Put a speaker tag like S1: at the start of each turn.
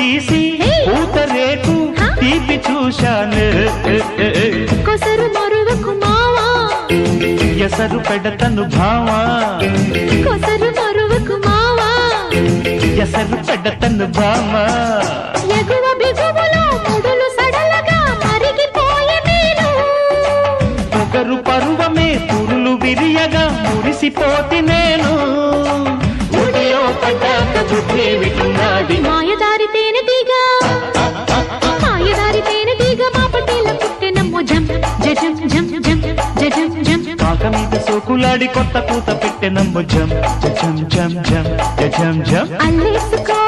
S1: తీసి పూతరేకు తీపి చూశాను
S2: కొసరు మరువకు మావా
S1: ఎసరు పెడతను భావా
S2: కొసరు మరువకు మావా
S1: ఎసరు పెడతను భామా
S2: ఎగువ బిగువులో ముడులు సడలగా మరిగిపోయే నేను
S1: పొగరు పరువమే పురులు విరియగా మురిసిపోతి నేను ఉడియో పడ్డాక బుద్ధి విటున్నది
S2: మాయదారి తేనెటీగ మాయదారి తేనెటీగ మా పటేల పుట్టెనమ్మో జం జజం జం జం జజం జం
S1: పాక మీద సోకులాడి కొత్త పూత పెట్టెనమ్ము జం జం జం జం జం జం
S2: అల్లేసుకో